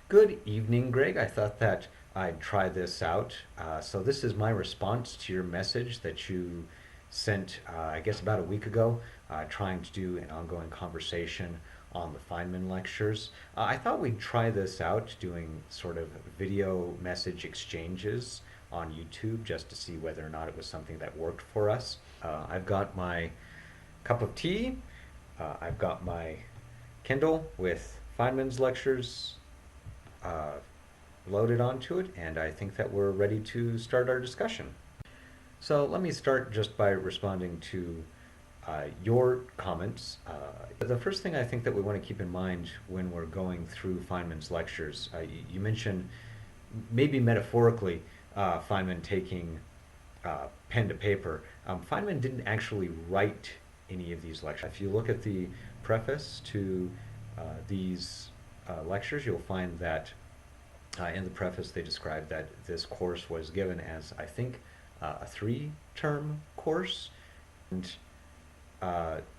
Good evening, Greg. I thought that I'd try this out. So this is my response to your message that you sent, I guess, about a week ago, trying to do an ongoing conversation on the Feynman lectures. I thought we'd try this out, doing sort of video message exchanges on YouTube, just to see whether or not it was something that worked for us. I've got my cup of tea. I've got my Kindle with Feynman's lectures uh, loaded onto it, and I think that we're ready to start our discussion. So let me start just by responding to your comments. The first thing I think that we want to keep in mind when we're going through Feynman's lectures, you mentioned maybe metaphorically Feynman taking pen to paper. Feynman didn't actually write any of these lectures. If you look at the preface to these lectures, you'll find that in the preface they described that this course was given as, I think, a three-term course. And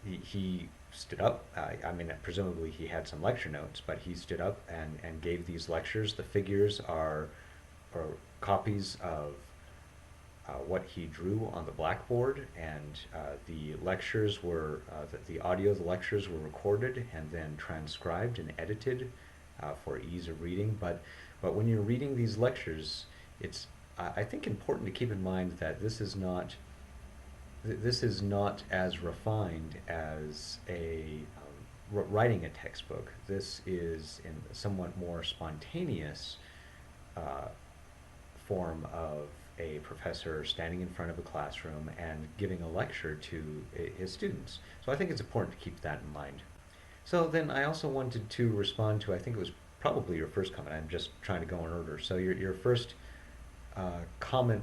he stood up. I mean, presumably he had some lecture notes, but he stood up and gave these lectures. The figures are copies of what he drew on the blackboard, and the lectures were, the audio of the lectures were recorded and then transcribed and edited for ease of reading. But when you're reading these lectures, it's, I think, important to keep in mind that this is not as refined as writing a textbook. This is in a somewhat more spontaneous uh, form of a professor standing in front of a classroom and giving a lecture to his students. So I think it's important to keep that in mind. So then I also wanted to respond to, I think it was probably your first comment. I'm just trying to go in order. So your first comment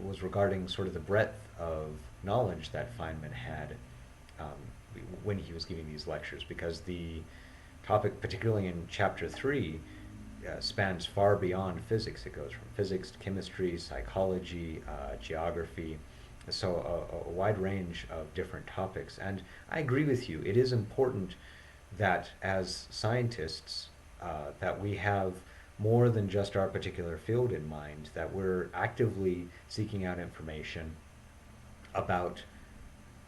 was regarding sort of the breadth of knowledge that Feynman had when he was giving these lectures, because the topic, particularly in chapter 3, spans far beyond physics. It goes from physics to chemistry, psychology, geography, so a wide range of different topics. And I agree with you. It is important that as scientists, that we have more than just our particular field in mind, that we're actively seeking out information about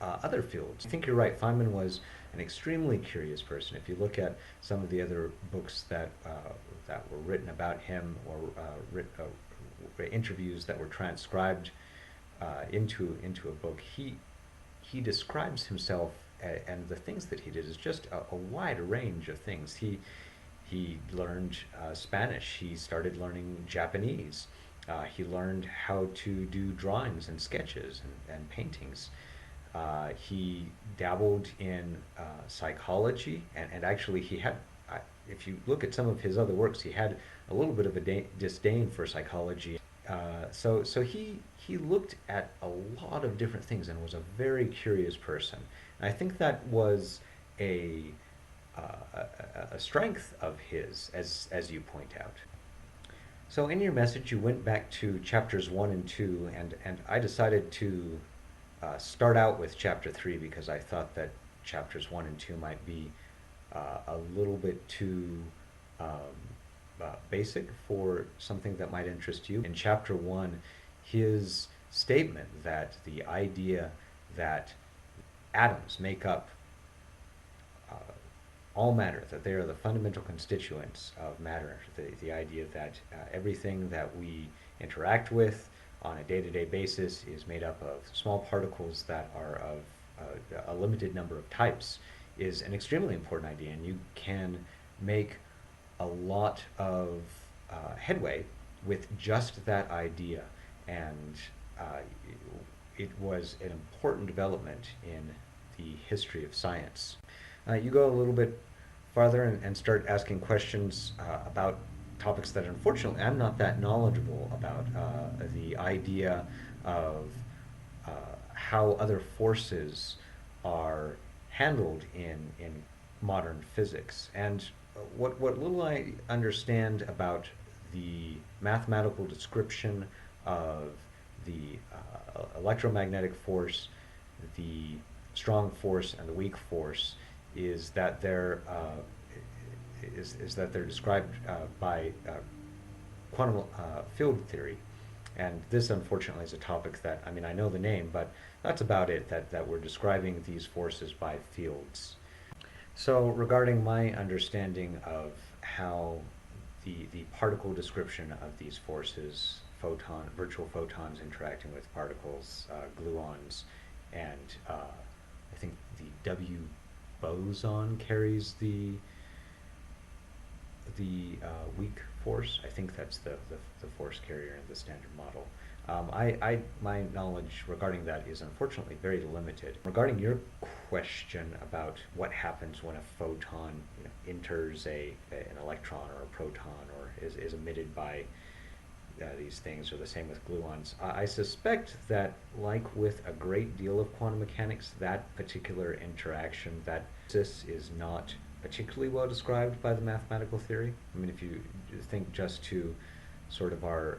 other fields. I think you're right. Feynman was an extremely curious person. If you look at some of the other books that were written about him, or interviews that were transcribed into a book, he describes himself and the things that he did is just a wide range of things. He learned Spanish. He started learning Japanese. He learned how to do drawings and sketches and paintings. He dabbled in psychology, and actually he had, if you look at some of his other works, he had a little bit of a disdain for psychology. So he looked at a lot of different things and was a very curious person. And I think that was a a strength of his, as you point out. So in your message, you went back to chapters 1 and 2, and I decided to start out with chapter 3 because I thought that chapters 1 and 2 might be a little bit too basic for something that might interest you. In chapter 1, his statement that the idea that atoms make up uh, all matter, that they are the fundamental constituents of matter, the idea that everything that we interact with on a day-to-day basis is made up of small particles that are of a limited number of types, is an extremely important idea, and you can make a lot of headway with just that idea. And uh, it was an important development in the history of science. You go a little bit farther and start asking questions about topics that unfortunately I'm not that knowledgeable about. The idea of uh, how other forces are handled in modern physics. And what little I understand about the mathematical description of the electromagnetic force, the strong force, and the weak force is that is that they're described by quantum field theory. And this, unfortunately, is a topic that, I mean, I know the name, but that's about it, that we're describing these forces by fields. So, regarding my understanding of how the particle description of these forces, virtual photons interacting with particles, gluons, and I think the W boson carries weak force. I think that's the force carrier in the standard model. My knowledge regarding that is unfortunately very limited. Regarding your question about what happens when a photon, enters an electron or a proton, or is emitted by these things, or the same with gluons, I suspect that, like with a great deal of quantum mechanics, that particular interaction, that process is not particularly well described by the mathematical theory. I mean, if you think just to sort of our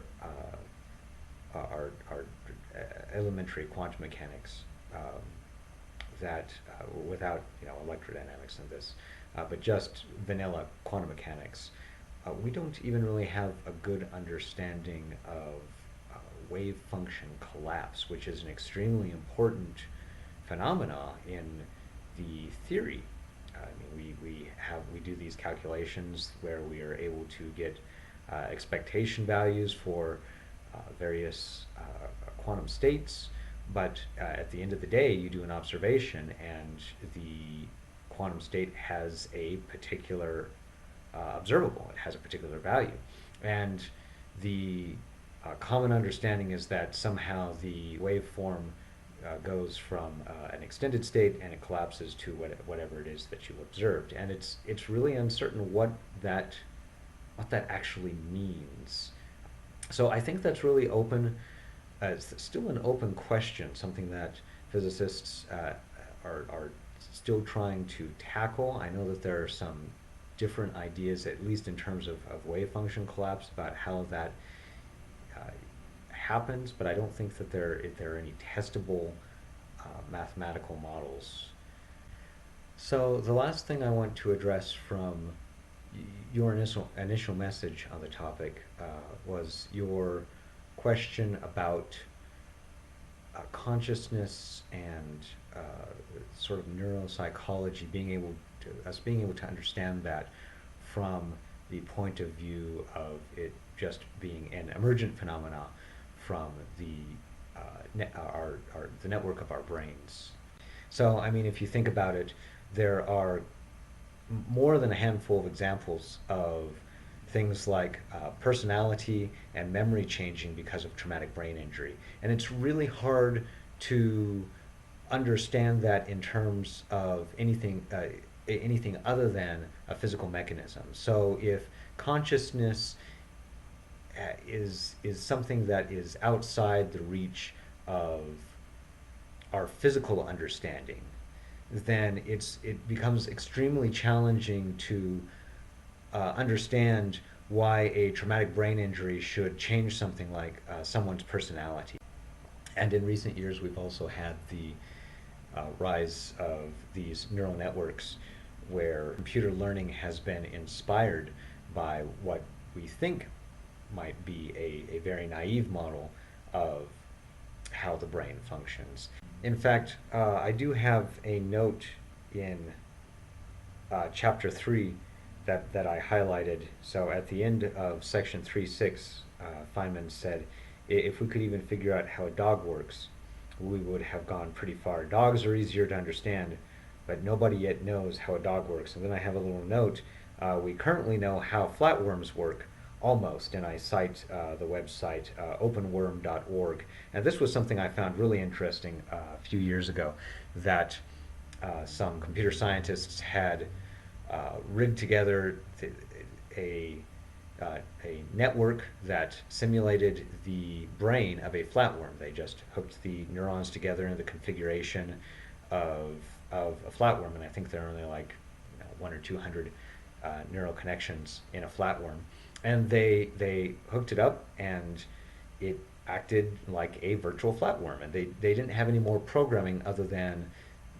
elementary quantum mechanics, that without electrodynamics and this, but just vanilla quantum mechanics, we don't even really have a good understanding of wave function collapse, which is an extremely important phenomena in the theory. I mean, we do these calculations where we are able to get expectation values for various quantum states, but at the end of the day, you do an observation, and the quantum state has a particular observable. It has a particular value, and the common understanding is that somehow the waveform goes from an extended state and it collapses to whatever it is that you observed, and it's really uncertain what that actually means. So I think that's really open. It's still an open question, something that physicists are still trying to tackle. I know that there are some different ideas, at least in terms of wave function collapse, about how that happens, but I don't think that there are any testable mathematical models. So the last thing I want to address from your initial message on the topic was your question about consciousness and sort of neuropsychology, being able to understand that from the point of view of it just being an emergent phenomena from the the network of our brains. So, I mean, if you think about it, there are more than a handful of examples of things like personality and memory changing because of traumatic brain injury. And it's really hard to understand that in terms of anything other than a physical mechanism. So if consciousness is something that is outside the reach of our physical understanding, then it becomes extremely challenging to understand why a traumatic brain injury should change something like someone's personality. And in recent years, we've also had the rise of these neural networks where computer learning has been inspired by what we think might be a very naive model of how the brain functions. In fact, I do have a note in chapter 3 that I highlighted. So at the end of section 3.6, Feynman said, if we could even figure out how a dog works, we would have gone pretty far. Dogs are easier to understand, but nobody yet knows how a dog works. And then I have a little note. We currently know how flatworms work, almost, and I cite the website openworm.org. And this was something I found really interesting a few years ago, that some computer scientists had rigged together a network that simulated the brain of a flatworm. They just hooked the neurons together in the configuration of a flatworm, and I think there are only like 1 or 200 neural connections in a flatworm. And they hooked it up, and it acted like a virtual flatworm. And they didn't have any more programming other than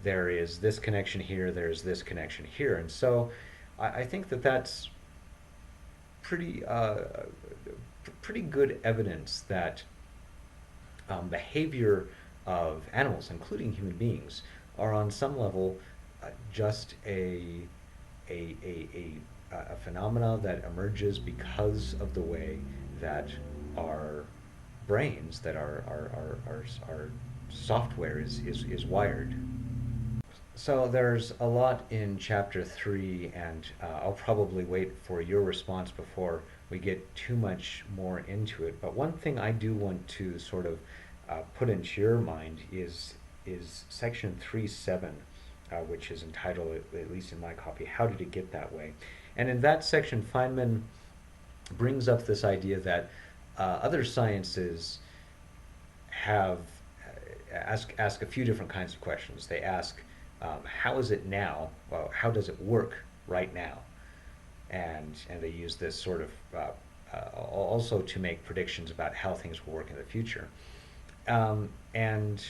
there is this connection here, there's this connection here. And so I think that that's pretty pretty good evidence that behavior of animals, including human beings, are on some level just a phenomena that emerges because of the way that our brains, that our software is wired. So there's a lot in chapter three, and I'll probably wait for your response before we get too much more into it. But one thing I do want to sort of put into your mind is section 3.7, which is entitled, at least in my copy, "How Did It Get That Way?" And in that section, Feynman brings up this idea that other sciences have ask a few different kinds of questions. They ask, how is it now? Well, how does it work right now? And they use this sort of also to make predictions about how things will work in the future. And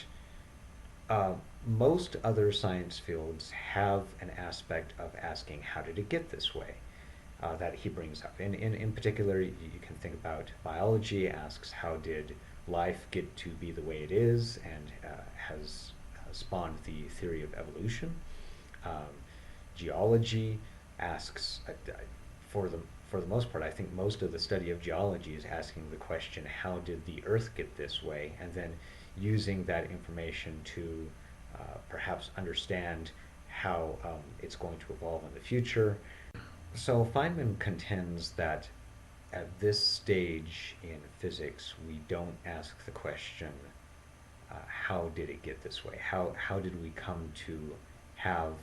most other science fields have an aspect of asking, how did it get this way? That he brings up. In particular, you can think about biology asks, how did life get to be the way it is, and has spawned the theory of evolution. Um, Geology asks, for the for the most part, I think most of the study of geology is asking the question, how did the Earth get this way? And then using that information to perhaps understand how it's going to evolve in the future. So Feynman contends that at this stage in physics, we don't ask the question, how did it get this way? How did we come to have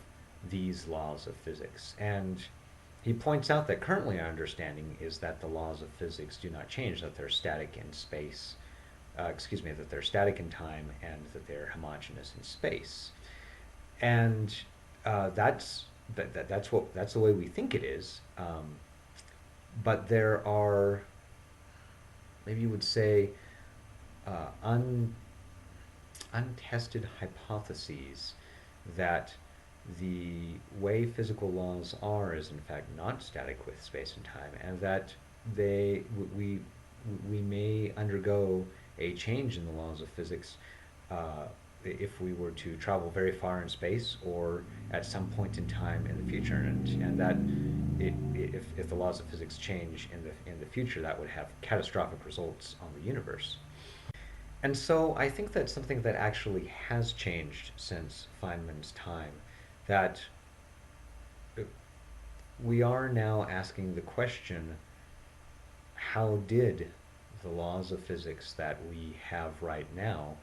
these laws of physics? And he points out that currently our understanding is that the laws of physics do not change, that they're static in space, that they're static in time, and that they're homogeneous in space. And that's the way we think it is. But there are, maybe you would say, uh, un, untested hypotheses that the way physical laws are is in fact not static with space and time, and that they we we may undergo a change in the laws of physics if we were to travel very far in space or at some point in time in the future, and that if the laws of physics change in the future, that would have catastrophic results on the universe. And so I think that's something that actually has changed since Feynman's time, that we are now asking the question, how did the laws of physics that we have right now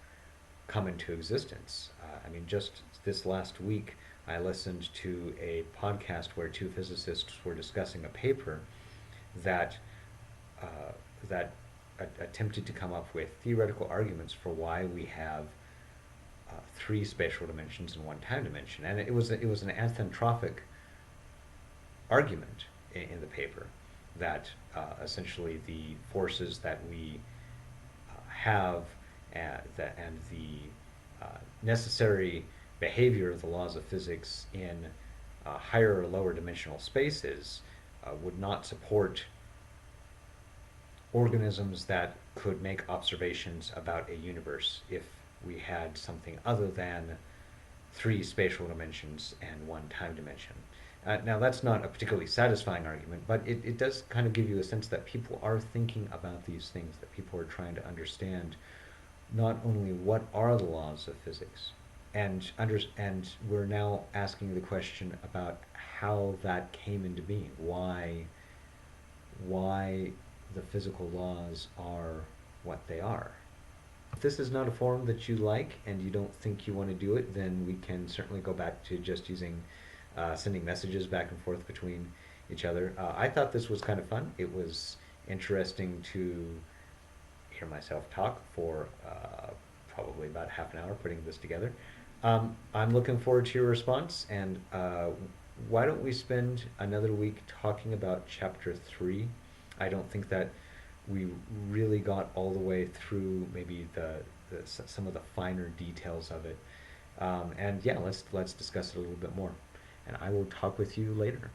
come into existence? I mean, just this last week, I listened to a podcast where two physicists were discussing a paper that uh, that attempted to come up with theoretical arguments for why we have three spatial dimensions and one time dimension, and it was an anthropic argument in the paper that essentially the forces that we have and the necessary behavior of the laws of physics in higher or lower dimensional spaces would not support organisms that could make observations about a universe if we had something other than three spatial dimensions and one time dimension. Now, that's not a particularly satisfying argument, but it does kind of give you a sense that people are thinking about these things, that people are trying to understand not only what are the laws of physics, and we're now asking the question about how that came into being, why the physical laws are what they are. If this is not a forum that you like and you don't think you want to do it, then we can certainly go back to just using sending messages back and forth between each other. I thought this was kind of fun. It was interesting to hear myself talk for probably about half an hour putting this together. I'm looking forward to your response, and why don't we spend another week talking about chapter 3? I don't think that we really got all the way through maybe some of the finer details of it. And yeah, let's discuss it a little bit more. And I will talk with you later.